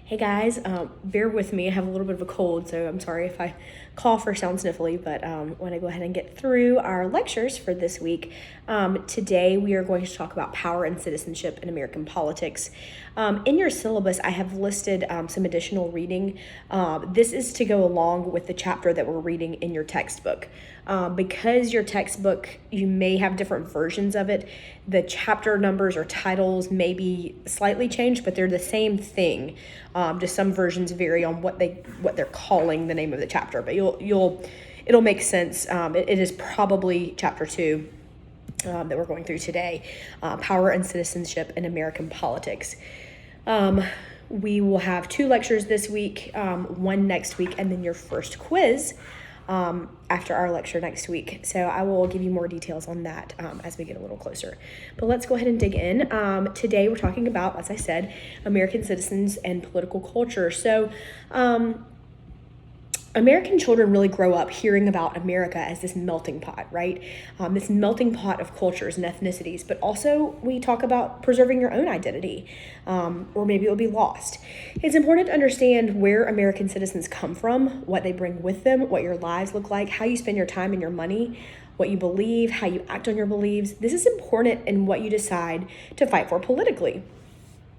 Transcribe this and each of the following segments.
Hey guys, bear with me. I have a little bit of a cold, so I'm sorry if I cough or sound sniffly, but I want to go ahead and get through our lectures for this week. Today we are going to talk about power and citizenship in American politics. In your syllabus, I have listed some additional reading. This is to go along with the chapter that we're reading in your textbook. Because your textbook, you may have different versions of it. The chapter numbers or titles may be slightly changed, but they're the same thing. Just some versions vary on what they're calling the name of the chapter, but it'll make sense. It is probably chapter 2 that we're going through today, power and citizenship in American politics. We will have 2 lectures this week, one next week, and then your first quiz after our lecture next week. So I will give you more details on that as we get a little closer. But let's go ahead and dig in. Today we're talking about, as I said, American citizens and political culture. So American children really grow up hearing about America as this melting pot, right? This melting pot of cultures and ethnicities, but also we talk about preserving your own identity, or maybe it will be lost. It's important to understand where American citizens come from, what they bring with them, what your lives look like, how you spend your time and your money, what you believe, how you act on your beliefs. This is important in what you decide to fight for politically.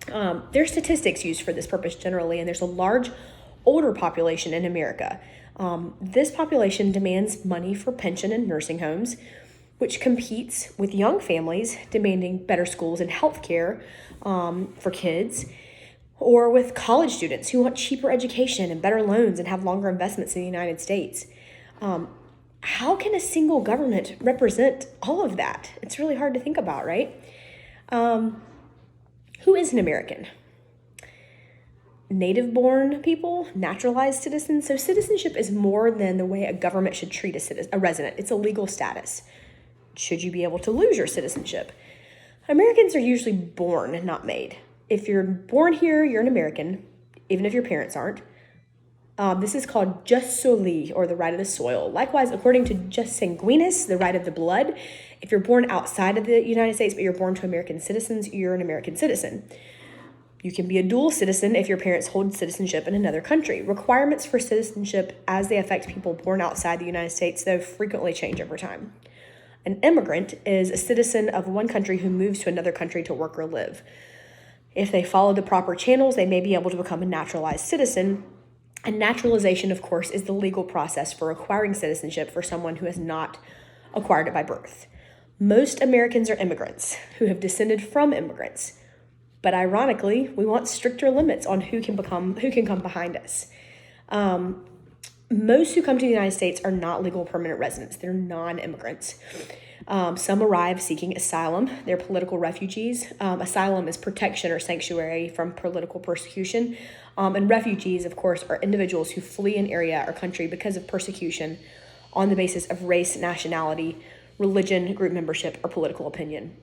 There's statistics used for this purpose generally, and there's a large older population in America. This population demands money for pension and nursing homes, which competes with young families demanding better schools and health care for kids, or with college students who want cheaper education and better loans and have longer investments in the United States. How can a single government represent all of that? It's really hard to think about, right? Who is an American? Native-born people, naturalized citizens. So citizenship is more than the way a government should treat a resident. It's a legal status. Should you be able to lose your citizenship? Americans are usually born, not made. If you're born here, you're an American, even if your parents aren't. This is called jus soli, or the right of the soil. Likewise, according to jus sanguinis, the right of the blood, if you're born outside of the United States, but you're born to American citizens, you're an American citizen. You can be a dual citizen if your parents hold citizenship in another country. Requirements for citizenship as they affect people born outside the United States, though, frequently change over time. An immigrant is a citizen of one country who moves to another country to work or live. If they follow the proper channels, they may be able to become a naturalized citizen. And naturalization, of course, is the legal process for acquiring citizenship for someone who has not acquired it by birth. Most Americans are immigrants who have descended from immigrants. But ironically, we want stricter limits on who can come behind us. Most who come to the United States are not legal permanent residents. They're non-immigrants. Some arrive seeking asylum. They're political refugees. Asylum is protection or sanctuary from political persecution. And refugees, of course, are individuals who flee an area or country because of persecution on the basis of race, nationality, religion, group membership, or political opinion.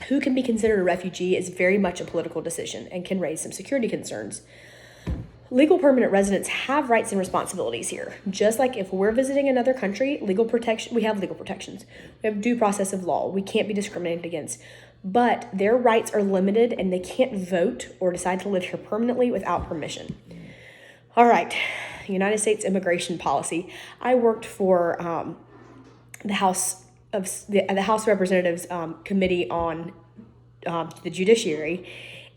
Who can be considered a refugee is very much a political decision and can raise some security concerns. Legal permanent residents have rights and responsibilities here. Just like if we're visiting another country, we have legal protections. We have due process of law. We can't be discriminated against. But their rights are limited and they can't vote or decide to live here permanently without permission. All right, United States immigration policy. I worked for the House Representatives Committee on the Judiciary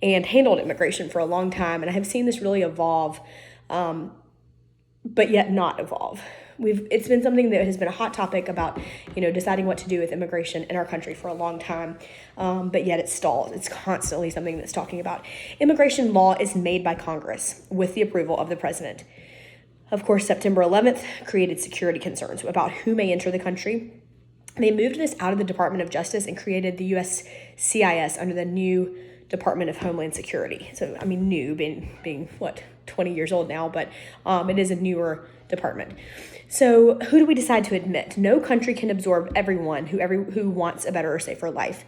and handled immigration for a long time. And I have seen this really evolve, but yet not evolve. It's been something that has been a hot topic about, deciding what to do with immigration in our country for a long time, but yet it's stalled. It's constantly something that's talking about. Immigration law is made by Congress with the approval of the president. Of course, September 11th created security concerns about who may enter the country. They moved this out of the Department of Justice and created the USCIS under the new Department of Homeland Security. So, new being 20 years old now, but it is a newer department. So who do we decide to admit? No country can absorb everyone who wants a better or safer life.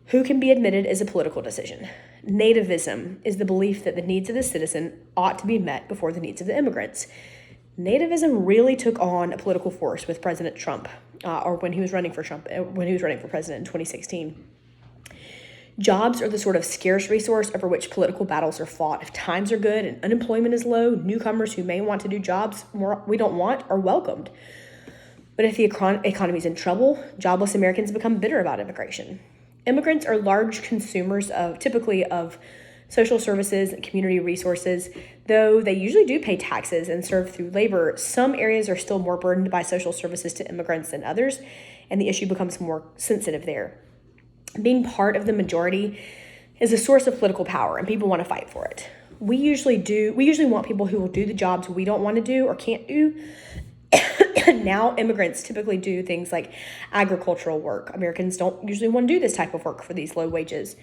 Who can be admitted is a political decision. Nativism is the belief that the needs of the citizen ought to be met before the needs of the immigrants. Nativism really took on a political force with President Trump, or when he was running for president in 2016. Jobs are the sort of scarce resource over which political battles are fought. If times are good and unemployment is low, newcomers who may want to do jobs we don't want are welcomed. But if the economy is in trouble, jobless Americans become bitter about immigration. Immigrants are large consumers typically of social services and community resources. Though they usually do pay taxes and serve through labor, some areas are still more burdened by social services to immigrants than others, and the issue becomes more sensitive there. Being part of the majority is a source of political power, and people want to fight for it. We usually want people who will do the jobs we don't want to do or can't do. Now immigrants typically do things like agricultural work. Americans don't usually want to do this type of work for these low wages.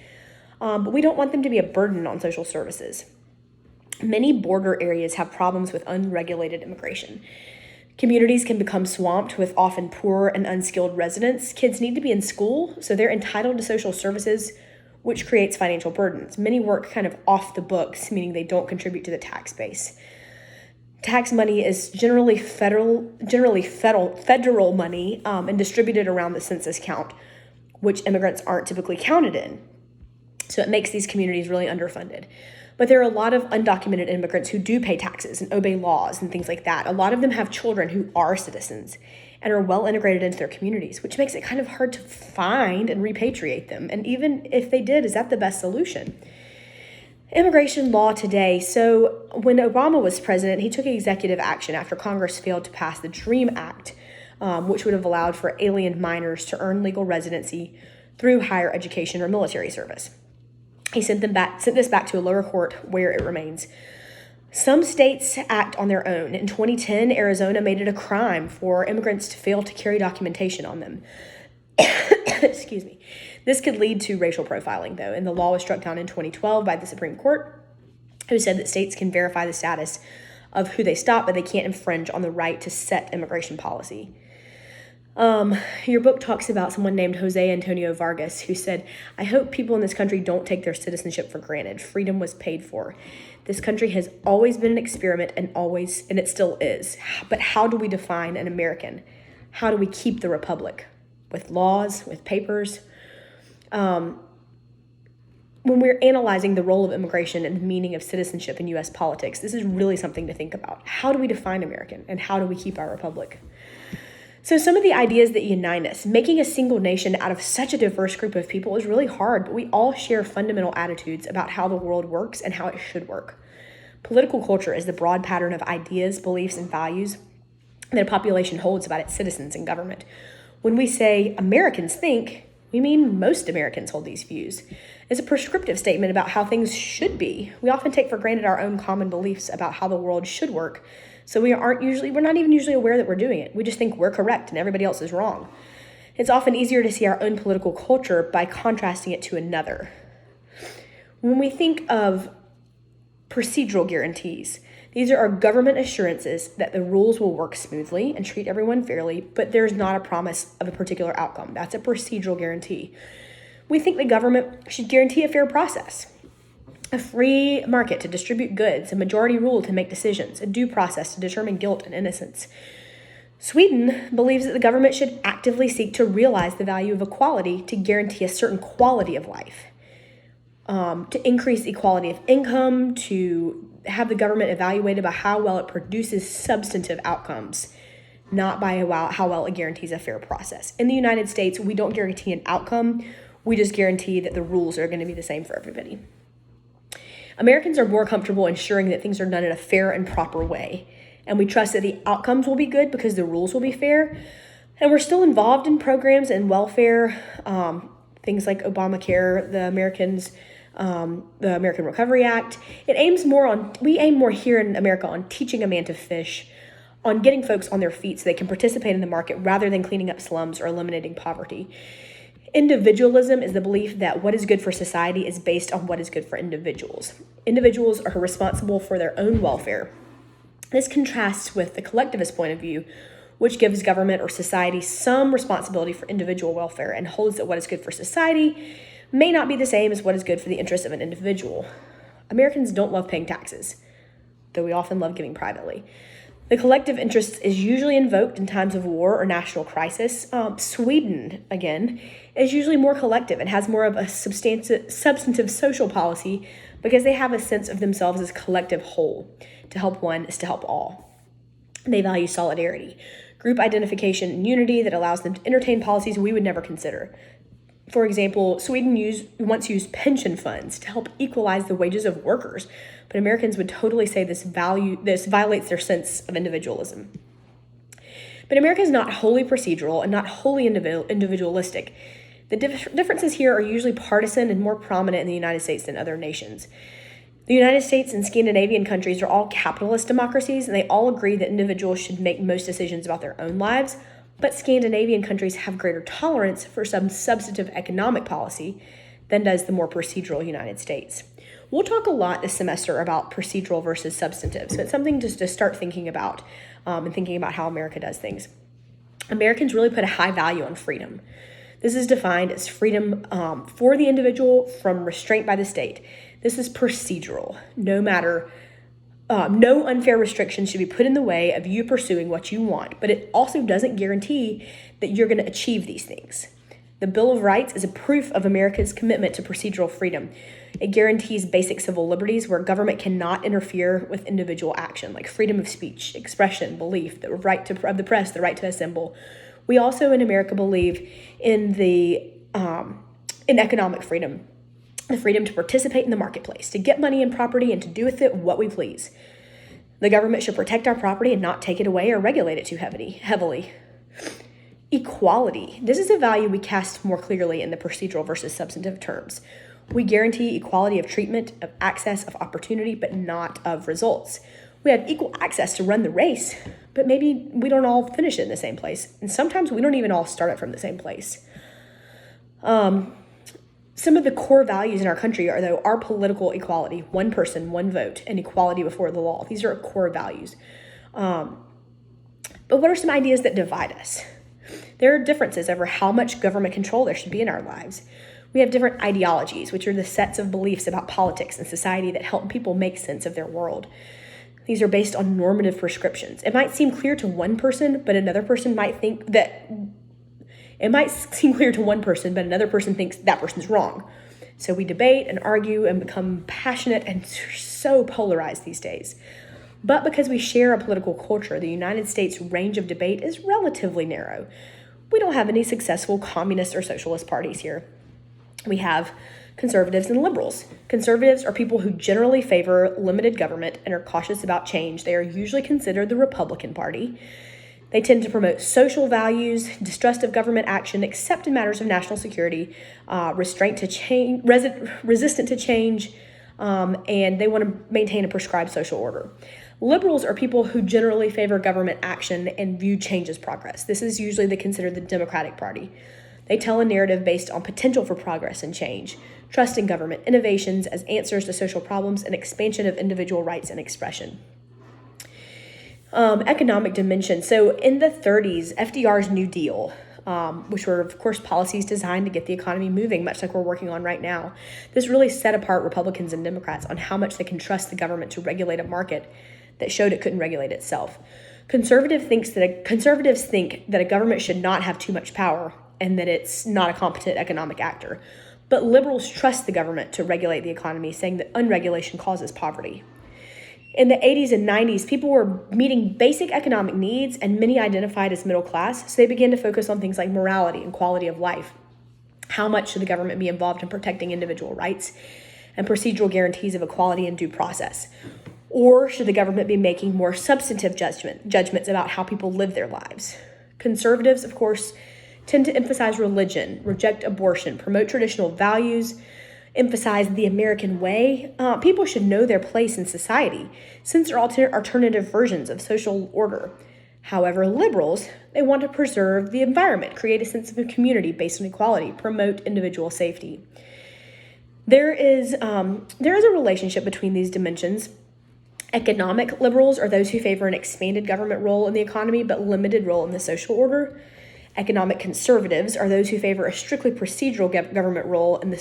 But we don't want them to be a burden on social services. Many border areas have problems with unregulated immigration. Communities can become swamped with often poor and unskilled residents. Kids need to be in school, so they're entitled to social services, which creates financial burdens. Many work kind of off the books, meaning they don't contribute to the tax base. Tax money is generally federal money and distributed around the census count, which immigrants aren't typically counted in. So it makes these communities really underfunded. But there are a lot of undocumented immigrants who do pay taxes and obey laws and things like that. A lot of them have children who are citizens and are well integrated into their communities, which makes it kind of hard to find and repatriate them. And even if they did, is that the best solution? Immigration law today. So when Obama was president, he took executive action after Congress failed to pass the DREAM Act, which would have allowed for alien minors to earn legal residency through higher education or military service. He sent this back to a lower court where it remains. Some states act on their own. In 2010, Arizona made it a crime for immigrants to fail to carry documentation on them. Excuse me. This could lead to racial profiling, though, and the law was struck down in 2012 by the Supreme Court, who said that states can verify the status of who they stop, but they can't infringe on the right to set immigration policy. Your book talks about someone named Jose Antonio Vargas, who said, "I hope people in this country don't take their citizenship for granted. Freedom was paid for. This country has always been an experiment and it still is. But how do we define an American? How do we keep the republic? With laws, with papers?" When we're analyzing the role of immigration and the meaning of citizenship in U.S. politics, this is really something to think about. How do we define American, and how do we keep our republic? So some of the ideas that unite us, making a single nation out of such a diverse group of people is really hard, but we all share fundamental attitudes about how the world works and how it should work. Political culture is the broad pattern of ideas, beliefs, and values that a population holds about its citizens and government. When we say Americans think, we mean most Americans hold these views. It's a prescriptive statement about how things should be. We often take for granted our own common beliefs about how the world should work, so we're not even usually aware that we're doing it. We just think we're correct and everybody else is wrong. It's often easier to see our own political culture by contrasting it to another. When we think of procedural guarantees, these are our government assurances that the rules will work smoothly and treat everyone fairly, but there's not a promise of a particular outcome. That's a procedural guarantee. We think the government should guarantee a fair process, a free market to distribute goods, a majority rule to make decisions, a due process to determine guilt and innocence. Sweden believes that the government should actively seek to realize the value of equality to guarantee a certain quality of life, to increase equality of income, to have the government evaluated by how well it produces substantive outcomes, not by how well it guarantees a fair process. In the United States, we don't guarantee an outcome. We just guarantee that the rules are going to be the same for everybody. Americans are more comfortable ensuring that things are done in a fair and proper way, and we trust that the outcomes will be good because the rules will be fair. And we're still involved in programs and welfare, things like Obamacare, the American Recovery Act. We aim more here in America on teaching a man to fish, on getting folks on their feet so they can participate in the market rather than cleaning up slums or eliminating poverty. Individualism is the belief that what is good for society is based on what is good for individuals. Individuals are responsible for their own welfare. This contrasts with the collectivist point of view, which gives government or society some responsibility for individual welfare and holds that what is good for society may not be the same as what is good for the interests of an individual. Americans don't love paying taxes, though we often love giving privately. The collective interest is usually invoked in times of war or national crisis. Sweden, again, is usually more collective and has more of a substantive social policy because they have a sense of themselves as collective whole. To help one is to help all. They value solidarity, group identification, and unity that allows them to entertain policies we would never consider. For example, Sweden once used pension funds to help equalize the wages of workers, but Americans would totally say this violates their sense of individualism. But America is not wholly procedural and not wholly individualistic. The differences here are usually partisan and more prominent in the United States than other nations. The United States and Scandinavian countries are all capitalist democracies, and they all agree that individuals should make most decisions about their own lives, but Scandinavian countries have greater tolerance for some substantive economic policy than does the more procedural United States. We'll talk a lot this semester about procedural versus substantive, so it's something just to start thinking about and thinking about how America does things. Americans really put a high value on freedom. This is defined as freedom for the individual from restraint by the state. This is procedural. No unfair restrictions should be put in the way of you pursuing what you want, but it also doesn't guarantee that you're going to achieve these things. The Bill of Rights is a proof of America's commitment to procedural freedom. It guarantees basic civil liberties where government cannot interfere with individual action, like freedom of speech, expression, belief, the right of the press, the right to assemble. We also in America believe in in economic freedom. The freedom to participate in the marketplace, to get money and property and to do with it what we please. The government should protect our property and not take it away or regulate it too heavily. Equality. This is a value we cast more clearly in the procedural versus substantive terms. We guarantee equality of treatment, of access, of opportunity, but not of results. We have equal access to run the race, but maybe we don't all finish it in the same place. And sometimes we don't even all start it from the same place. Some of the core values in our country are, though, our political equality, one person, one vote, and equality before the law. These are our core values. But what are some ideas that divide us? There are differences over how much government control there should be in our lives. We have different ideologies, which are the sets of beliefs about politics and society that help people make sense of their world. These are based on normative prescriptions. It might seem clear to one person, but another person might think that it might seem clear to one person, but another person thinks that person's wrong. So we debate and argue and become passionate and so polarized these days. But because we share a political culture, the United States' range of debate is relatively narrow. We don't have any successful communist or socialist parties here. We have conservatives and liberals. Conservatives are people who generally favor limited government and are cautious about change. They are usually considered the Republican Party. They tend to promote social values, distrust of government action, except in matters of national security, resistant to change, and they want to maintain a prescribed social order. Liberals are people who generally favor government action and view change as progress. This is usually considered the Democratic Party. They tell a narrative based on potential for progress and change, trust in government innovations as answers to social problems, and expansion of individual rights and expression. Economic dimension. So in the 30s, FDR's New Deal, which were, of course, policies designed to get the economy moving, much like we're working on right now. This really set apart Republicans and Democrats on how much they can trust the government to regulate a market that showed it couldn't regulate itself. Conservatives think that a government should not have too much power and that it's not a competent economic actor. But liberals trust the government to regulate the economy, saying that unregulation causes poverty. In the 80s and 90s, people were meeting basic economic needs, and many identified as middle class, so they began to focus on things like morality and quality of life. How much should the government be involved in protecting individual rights and procedural guarantees of equality and due process? Or should the government be making more substantive judgments about how people live their lives? Conservatives, of course, tend to emphasize religion, reject abortion, promote traditional values, emphasize the American way. People should know their place in society, since there are alternative versions of social order. However, liberals, they want to preserve the environment, create a sense of a community based on equality, promote individual safety. There is a relationship between these dimensions. Economic liberals are those who favor an expanded government role in the economy, but limited role in the social order. Economic conservatives are those who favor a strictly procedural government role in the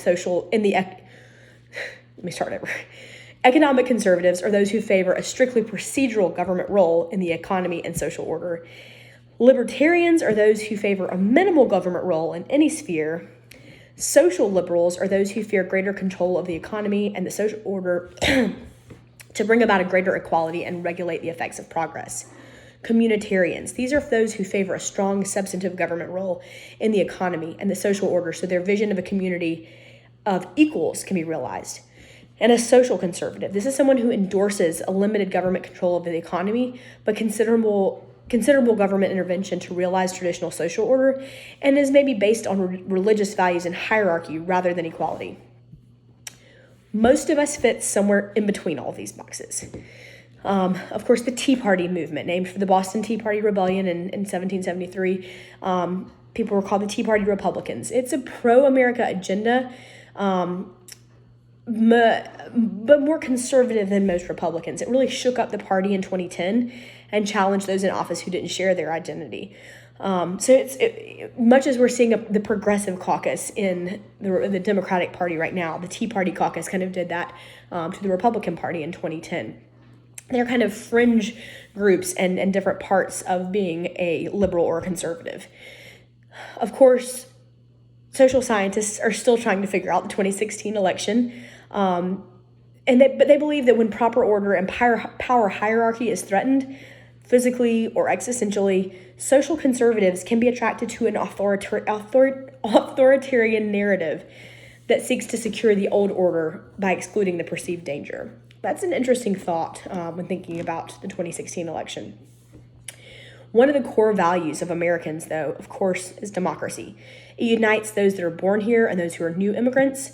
Economic conservatives are those who favor a strictly procedural government role in the economy and social order. Libertarians are those who favor a minimal government role in any sphere. Social liberals are those who fear greater control of the economy and the social order to bring about a greater equality and regulate the effects of progress. Communitarians, these are those who favor a strong substantive government role in the economy and the social order so their vision of a community of equals can be realized. And a social conservative, this is someone who endorses a limited government control of the economy, but considerable government intervention to realize traditional social order, and is maybe based on religious values and hierarchy rather than equality. Most of us fit somewhere in between all of these boxes. Of course, the Tea Party movement, named for the Boston Tea Party Rebellion in 1773, people were called the Tea Party Republicans. It's a pro-America agenda, but more conservative than most Republicans. It really shook up the party in 2010 and challenged those in office who didn't share their identity. Much as we're seeing the progressive caucus in the Democratic Party right now, the Tea Party caucus kind of did that to the Republican Party in 2010. They're kind of fringe groups and different parts of being a liberal or a conservative. Of course, social scientists are still trying to figure out the 2016 election, but they believe that when proper order and power hierarchy is threatened, physically or existentially, social conservatives can be attracted to an authoritarian narrative that seeks to secure the old order by excluding the perceived danger. That's an interesting thought when thinking about the 2016 election. One of the core values of Americans, though, of course, is democracy. It unites those that are born here and those who are new immigrants.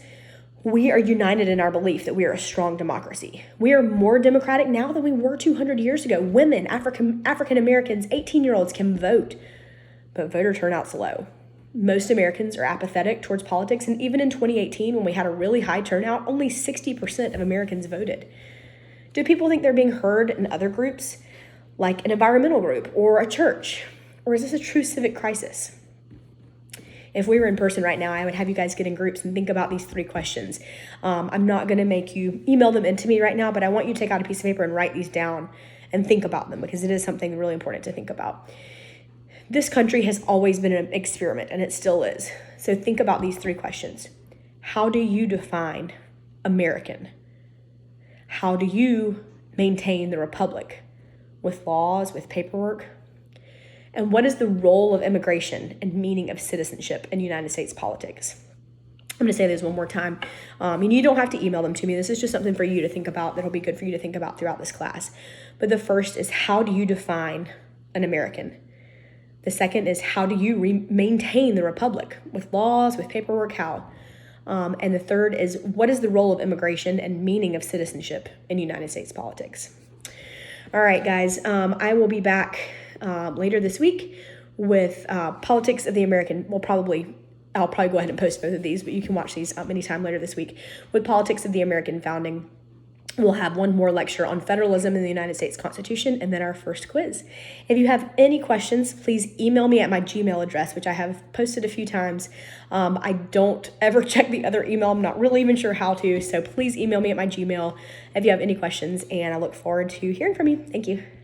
We are united in our belief that we are a strong democracy. We are more democratic now than we were 200 years ago. Women, African Americans, 18-year-olds can vote, but voter turnout's low. Most Americans are apathetic towards politics, and even in 2018, when we had a really high turnout, only 60% of Americans voted. Do people think they're being heard in other groups, like an environmental group or a church? Or is this a true civic crisis? If we were in person right now, I would have you guys get in groups and think about these 3 questions. I'm not going to make you email them into me right now, but I want you to take out a piece of paper and write these down and think about them, because it is something really important to think about. This country has always been an experiment, and it still is. So think about these 3 questions. How do you define American? How do you maintain the republic? With laws, with paperwork? And what is the role of immigration and meaning of citizenship in United States politics? I'm going to say this one more time. And you don't have to email them to me. This is just something for you to think about that'll be good for you to think about throughout this class. But the first is, how do you define an American? The second is, how do you maintain the republic? With laws, with paperwork, how? And the third is, what is the role of immigration and meaning of citizenship in United States politics? All right, guys, I will be back later this week with politics of the American. I'll probably go ahead and post both of these, but you can watch these anytime later this week. With politics of the American founding, we'll have one more lecture on federalism in the United States Constitution, and then our first quiz. If you have any questions, please email me at my Gmail address, which I have posted a few times. I don't ever check the other email. I'm not really even sure how to, so please email me at my Gmail if you have any questions, and I look forward to hearing from you. Thank you.